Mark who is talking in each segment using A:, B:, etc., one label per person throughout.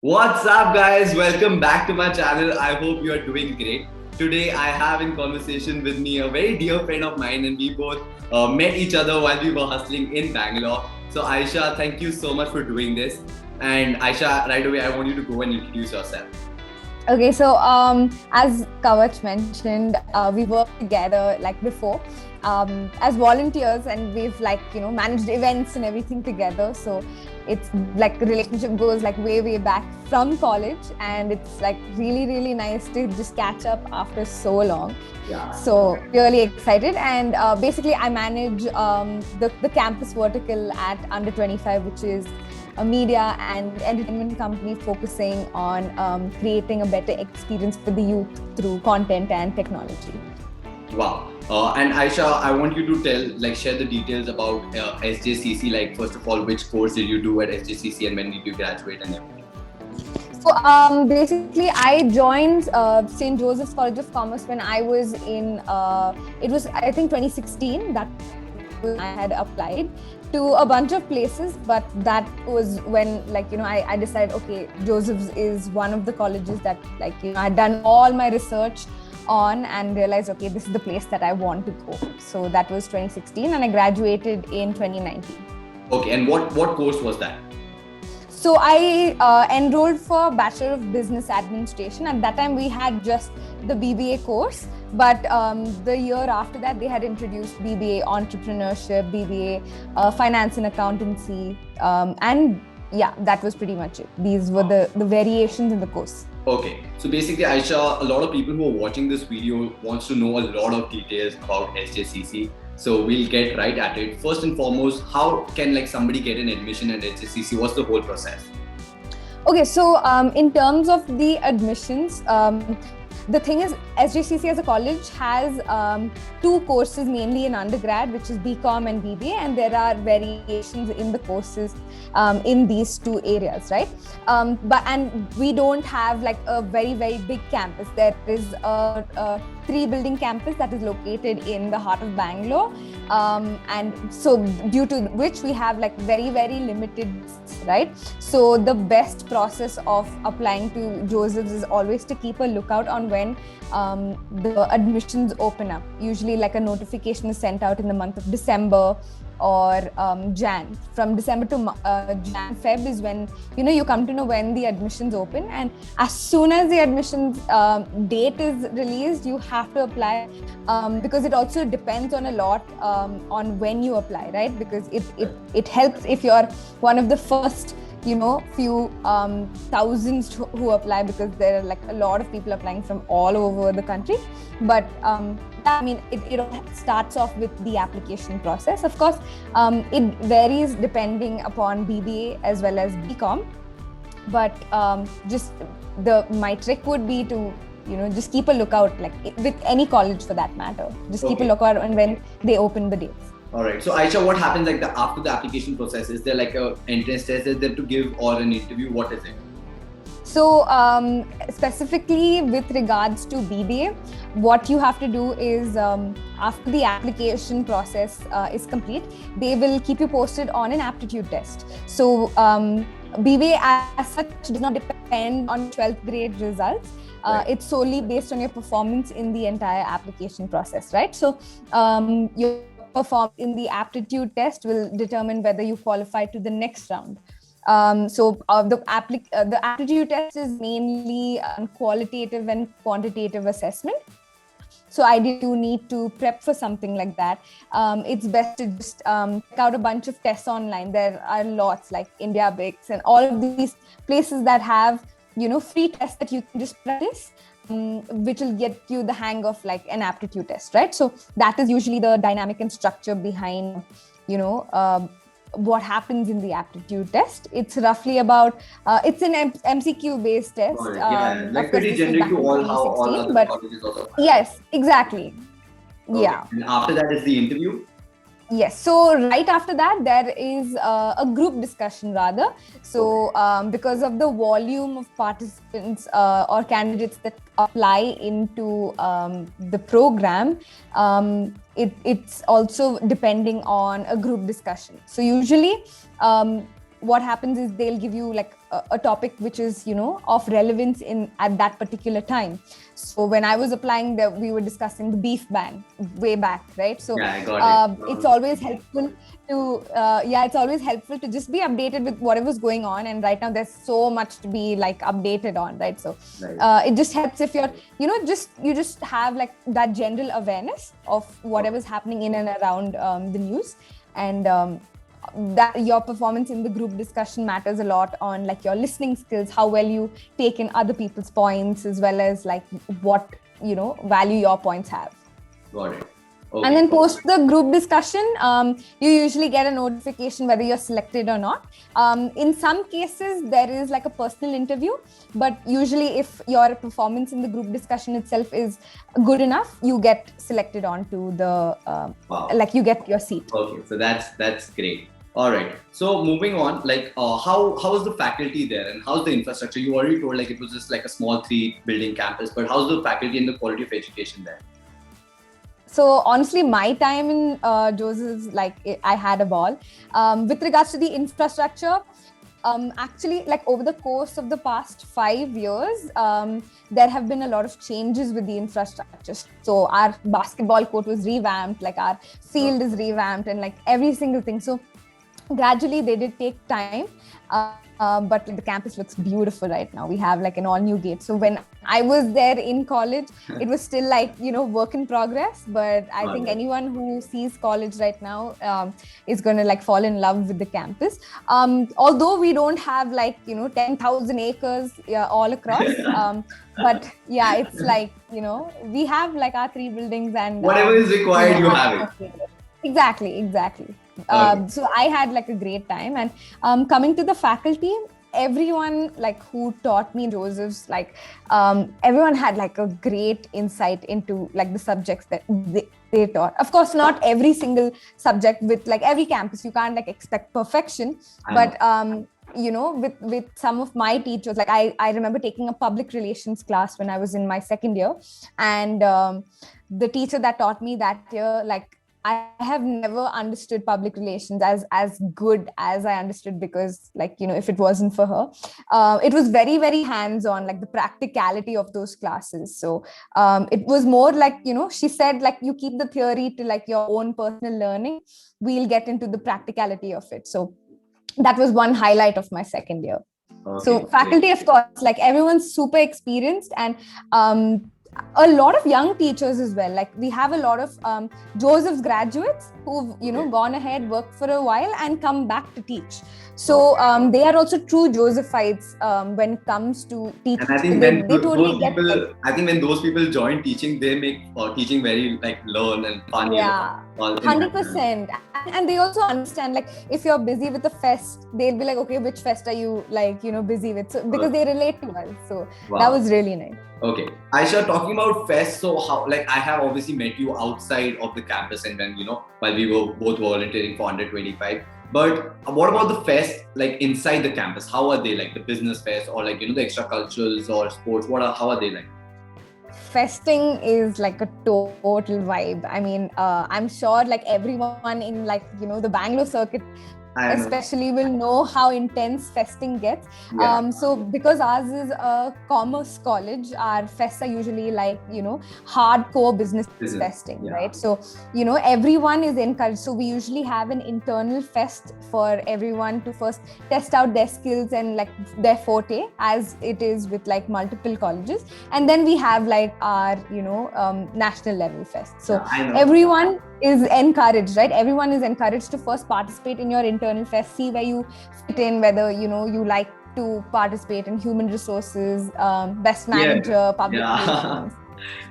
A: What's up, guys? Welcome back to my channel. I hope you are doing great. Today, I have in conversation with me a very dear friend of mine, and we both met each other while we were hustling in Bangalore. So, Aisha, thank you so much for doing this. And Aisha, right away, I want you to go and introduce yourself.
B: Okay, so as Kavach mentioned, we worked together like before as volunteers, and we've managed events and everything together. So it's like the relationship goes like way back from college, and it's like really nice to just catch up after so long.
A: Yeah.
B: So really excited, and basically I manage the campus vertical at Under 25, which is a media and entertainment company focusing on creating a better experience for the youth through content and technology.
A: Wow. And Aisha, I want you to share the details about SJCC. Like, first of all, which course did you do at SJCC and when did you graduate and everything?
B: So basically, I joined St. Joseph's College of Commerce when I was in, it was I think 2016, that I had applied to a bunch of places, but that was when I decided, okay, Joseph's is one of the colleges that I'd done all my research on and realized, okay, this is the place that I want to go. So that was 2016 and I graduated in 2019.
A: Okay, and what course was that?
B: So I enrolled for Bachelor of Business Administration. At that time, we had just the BBA course, but the year after that, they had introduced BBA Entrepreneurship, BBA Finance and Accountancy, and yeah, that was pretty much it. These were the variations in the course.
A: Okay, so basically, Aisha, a lot of people who are watching this video wants to know a lot of details about SJCC. So we'll get right at it. First and foremost, how can somebody get an admission at SJCC? What's the whole process?
B: Okay, so in terms of the admissions, the thing is, SJCC as a college has two courses mainly in undergrad, which is BCom and BBA, and there are variations in the courses in these two areas, right? And we don't have like a very big campus. There is a 3-building campus that is located in the heart of Bangalore, and so due to which we have like very limited, right? So the best process of applying to Joseph's is always to keep a lookout on when the admissions open up. Usually like a notification is sent out in the month of December or Jan. From December to Jan, Feb is when you come to know when the admissions open, and as soon as the admissions date is released, you have to apply, because it also depends on a lot on when you apply, right? Because it helps if you're one of the first few thousands who apply, because there are like a lot of people applying from all over the country. But I mean, it all starts off with the application process. Of course, it varies depending upon BBA as well as BCom. But just my trick would be to just keep a lookout, like with any college for that matter. Just keep a lookout on when they open the dates.
A: All right. So Aisha, what happens after the application process? Is there like a entrance test is there to give or an interview? What is it?
B: So specifically with regards to BBA, what you have to do is after the application process is complete, they will keep you posted on an aptitude test. So BBA as such does not depend on 12th grade results. It's solely based on your performance in the entire application process, right? So your performance in the aptitude test will determine whether you qualify to the next round. So the aptitude test is mainly qualitative and quantitative assessment. So ideally, you need to prep for something like that. It's best to just check out a bunch of tests online. There are lots like India Bix and all of these places that have free tests that you can just practice, which will get you the hang of like an aptitude test, right? So that is usually the dynamic and structure behind what happens in the aptitude test. It's roughly about it's an MCQ based test.
A: Yeah, like pretty generic to all other colleges also.
B: Yes, exactly.
A: Okay.
B: Yeah.
A: And after that is the interview?
B: Yes. So right after that, there is a group discussion rather. So because of the volume of participants or candidates that apply into the program, it's also depending on a group discussion. So usually what happens is they'll give you like a topic which is, of relevance at that particular time. So when I was applying, we were discussing the beef ban way back, right? So
A: Yeah, I got it.
B: it's always helpful to just be updated with whatever's going on. And right now there's so much to be like updated on, right? So it just helps if you're, you just have like that general awareness of whatever's happening in and around the news. And that your performance in the group discussion matters a lot on like your listening skills, how well you take in other people's points, as well as like what value your points have.
A: Got it. Okay.
B: And then post the group discussion, you usually get a notification whether you're selected or not. In some cases, there is like a personal interview, but usually if your performance in the group discussion itself is good enough, you get selected onto the, like you get your seat.
A: Okay, so that's great. All right. So moving on, like how is the faculty there and how's the infrastructure? You already told like it was just like a small 3-building campus, but how's the faculty and the quality of education there?
B: So honestly, my time in Joseph's, like I had a ball. With regards to the infrastructure, actually, like over the course of the past 5 years, there have been a lot of changes with the infrastructure. So our basketball court was revamped, like our field is revamped, and like every single thing. So gradually they did take time, but the campus looks beautiful right now. We have like an all new gate. So when I was there in college, it was still like, work in progress. But I think anyone who sees college right now is going to like fall in love with the campus. Although we don't have like, 10,000 acres all across. But yeah, it's like, we have like our 3 buildings and
A: whatever is required, you have it.
B: Exactly. So I had like a great time. And coming to the faculty, everyone like who taught me Joseph's, like everyone had like a great insight into like the subjects that they taught. Of course, not every single subject with like every campus, you can't like expect perfection. But with some of my teachers, like I remember taking a public relations class when I was in my second year, and the teacher that taught me that year, like I have never understood public relations as good as I understood, because like, if it wasn't for her, it was very, very hands-on, like the practicality of those classes. So it was more like, she said like, you keep the theory to like your own personal learning, we'll get into the practicality of it. So that was one highlight of my second year. Okay. So faculty, of course, like everyone's super experienced, and a lot of young teachers as well. Like we have a lot of Joseph's graduates who've gone ahead, worked for a while, and come back to teach. So they are also true Josephites when it comes to teaching.
A: And I think I think when those people join teaching, they make teaching very like learn and fun.
B: Yeah, 100%. And they also understand, like if you're busy with a fest, they'll be like, okay, which fest are you like busy with? So because they relate to us. So that was really nice.
A: Okay, Aisha, talking about fest, so how, like I have obviously met you outside of the campus, and then while we were both volunteering for 125. But what about the fest, like inside the campus? How are they, like the business fest or like the extracurriculars or sports? How are they like?
B: Festing is like a total vibe. I mean, I'm sure like everyone in like the Bangalore circuit especially will know how intense festing gets. So because ours is a commerce college, our fests are usually like hardcore business festing, right? So everyone is encouraged. So we usually have an internal fest for everyone to first test out their skills and like their forte, as it is with like multiple colleges, and then we have like our national level fest. So everyone is encouraged, right? Everyone is encouraged to first participate in your internal fest, see where you fit in, whether you like to participate in human resources, best manager, public relations.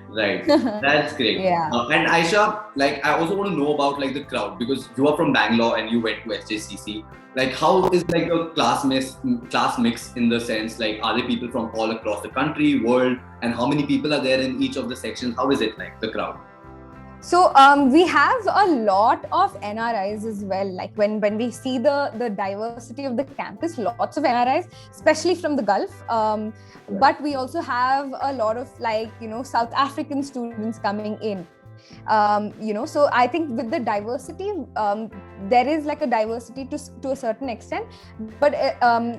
A: Right, that's great. And Aisha, like I also want to know about like the crowd, because you are from Bangalore and you went to SJCC. Like how is like your class mix in the sense, like are there people from all across the country, world, and how many people are there in each of the sections? How is it like, the crowd?
B: So we have a lot of NRIs as well. Like when we see the diversity of the campus, lots of NRIs, especially from the Gulf. But we also have a lot of like South African students coming in. So I think with the diversity, there is like a diversity to a certain extent, but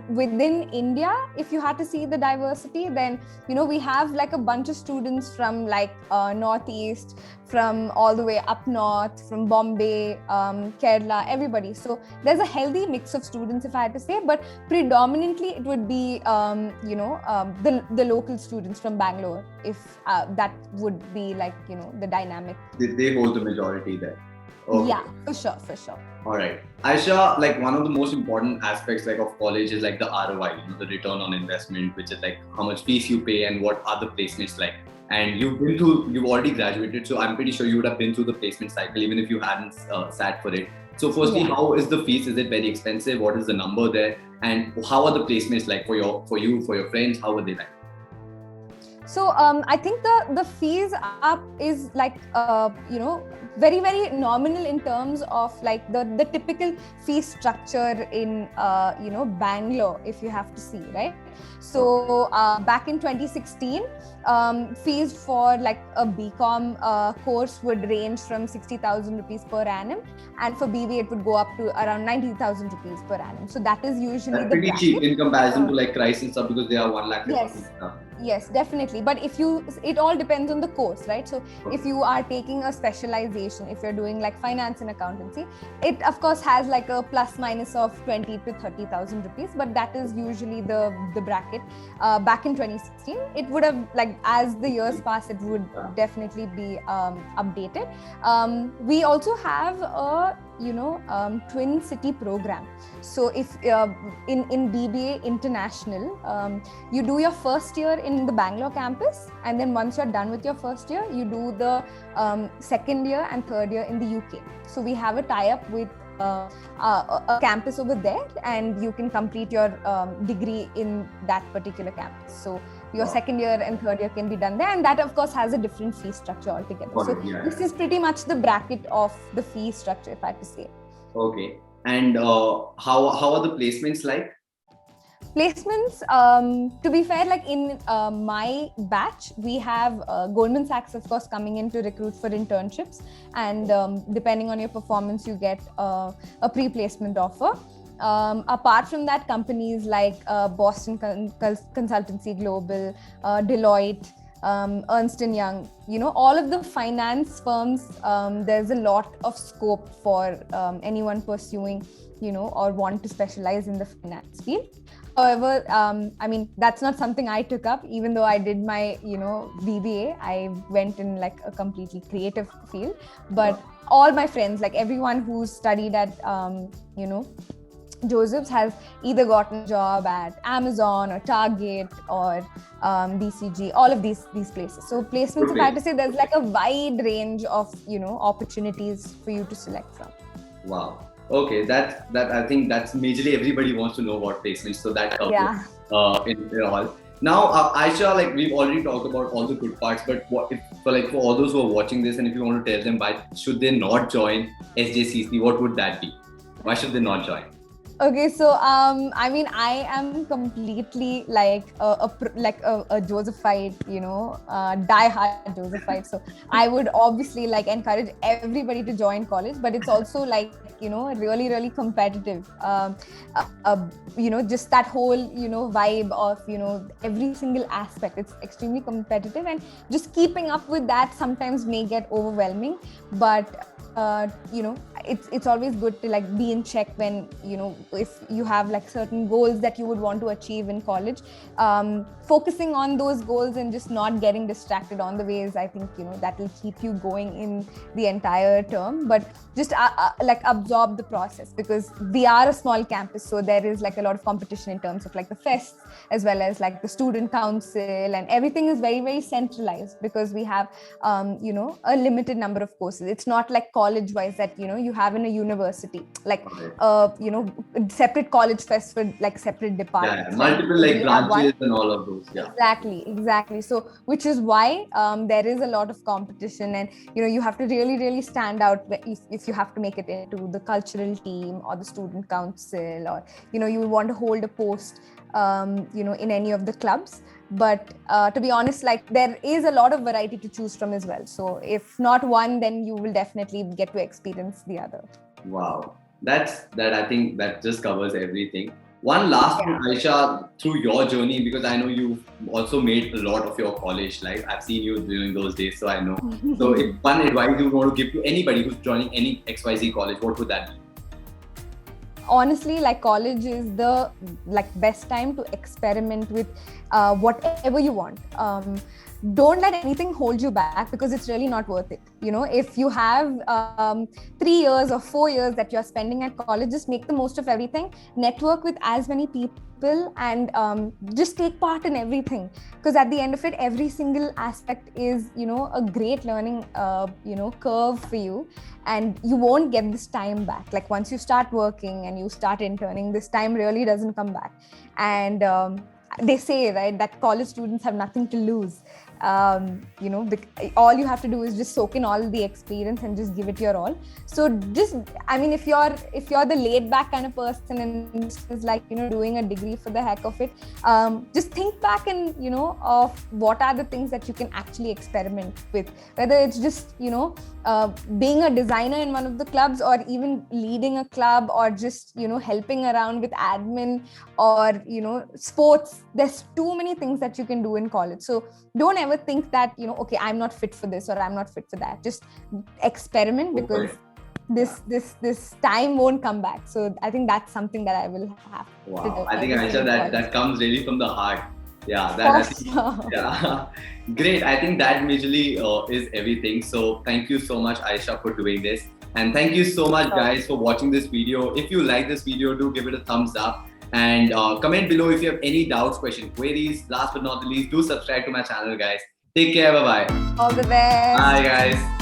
B: within India, if you had to see the diversity, then we have like a bunch of students from like Northeast, from all the way up north, from Bombay, Kerala, everybody. So there's a healthy mix of students, if I had to say, but predominantly it would be the local students from Bangalore, if that would be like the dynamic.
A: They hold the majority there.
B: Okay. Yeah, for sure.
A: All right, Aisha, like one of the most important aspects like of college is like the ROI, the return on investment, which is like how much fees you pay and what are the placements like. And you've already graduated, so I'm pretty sure you would have been through the placement cycle, even if you hadn't sat for it. So firstly, how is the fees? Is it very expensive? What is the number there? And how are the placements like for your friends? How are they like?
B: So I think the fees up is like very, very nominal in terms of like the typical fee structure in Bangalore, if you have to see, right? So back in 2016, fees for like a BCom course would range from 60,000 rupees per annum, and for BBA it would go up to around 90,000 rupees per annum. So that is usually
A: that's pretty cheap in comparison to like Christ and stuff, because they are 1 lakh.
B: Yes, definitely. But it all depends on the course, right? So if you are taking a specialization, if you're doing like finance and accountancy, it of course has like a plus minus of 20 to 30,000 rupees, but that is usually the bracket. Back in 2016, it would have, like, as the years pass, it would definitely be updated. We also have a twin city program. So if in BBA International, you do your first year in the Bangalore campus, and then once you're done with your first year, you do the second year and third year in the UK. So we have a tie-up with a campus over there, and you can complete your degree in that particular campus. So your second year and third year can be done there, and that of course has a different fee structure altogether. This is pretty much the bracket of the fee structure, if I had to say.
A: Okay. And how are the placements like?
B: Placements, to be fair, like in my batch, we have Goldman Sachs, of course, coming in to recruit for internships, and depending on your performance, you get a pre-placement offer. Apart from that, companies like Boston Consultancy Global, Deloitte, Ernst & Young, all of the finance firms, there's a lot of scope for anyone pursuing, or want to specialize in the finance field. However, that's not something I took up. Even though I did my, BBA, I went in like a completely creative field. But all my friends, like everyone who's studied at, Joseph's, has either gotten a job at Amazon or Target or BCG, all of these places. So placements, if I had to say, there's like a wide range of, opportunities for you to select from.
A: Wow. Okay, that I think that's majorly everybody wants to know about placements. So that in all. Now, Aisha, like we've already talked about all the good parts, but what if for all those who are watching this, and if you want to tell them why should they not join SJCC, what would that be? Why should they not join?
B: Okay, so I am completely like a Josephite, die-hard Josephite. So I would obviously like encourage everybody to join college, but it's also like really, really competitive. Just that whole vibe of every single aspect. It's extremely competitive, and just keeping up with that sometimes may get overwhelming. But it's always good to like be in check when if you have like certain goals that you would want to achieve in college, focusing on those goals and just not getting distracted on the way is, I think, that will keep you going in the entire term. But just like absorb the process, because we are a small campus, so there is like a lot of competition in terms of like the fests, as well as like the student council, and everything is very, very centralized, because we have a limited number of courses. It's not like college wise that you have in a university, like separate college fest for like separate departments,
A: multiple like branches and all of those.
B: Exactly. So which is why there is a lot of competition, and you have to really, really stand out if you have to make it into the cultural team or the student council, or you want to hold a post in any of the clubs. But to be honest, like there is a lot of variety to choose from as well. So if not one, then you will definitely get to experience the other.
A: Wow, that. I think that just covers everything. One last thing,
B: Yeah.
A: Aisha, through your journey, because I know you've also made a lot of your college life. I've seen you during those days, so I know. So, if one advice you want to give to anybody who's joining any XYZ college, what would that be?
B: Honestly, like college is the like best time to experiment with whatever you want. Don't let anything hold you back, because it's really not worth it. You know, if you have 3 years or 4 years that you're spending at college, just make the most of everything. Network with as many people, and just take part in everything, because at the end of it, every single aspect is, you know, a great learning curve for you, and you won't get this time back. Like once you start working and you start interning, this time really doesn't come back. And they say, right, that college students have nothing to lose. All you have to do is just soak in all the experience and just give it your all. So just, I mean, if you're the laid back kind of person and just is like, you know, doing a degree for the heck of it, just think back and, you know, of what are the things that you can actually experiment with, whether it's just, you know, being a designer in one of the clubs, or even leading a club, or just, you know, helping around with admin, or, you know, sports. There's too many things that you can do in college. So don't ever think that, you know, okay, I'm not fit for this or I'm not fit for that. Just experiment, because this time won't come back. So I think that's something that I will have to do.
A: Wow, I think Aisha, that comes really from the heart. Yeah, that I think, yeah. Great. I think that majorly is everything. So thank you so much, Aisha, for doing this. And thank you so much, guys, for watching this video. If you like this video, do give it a thumbs up. And comment below if you have any doubts, questions, queries. Last but not the least, do subscribe to my channel, guys. Take care. Bye-bye.
B: All the best.
A: Bye, guys.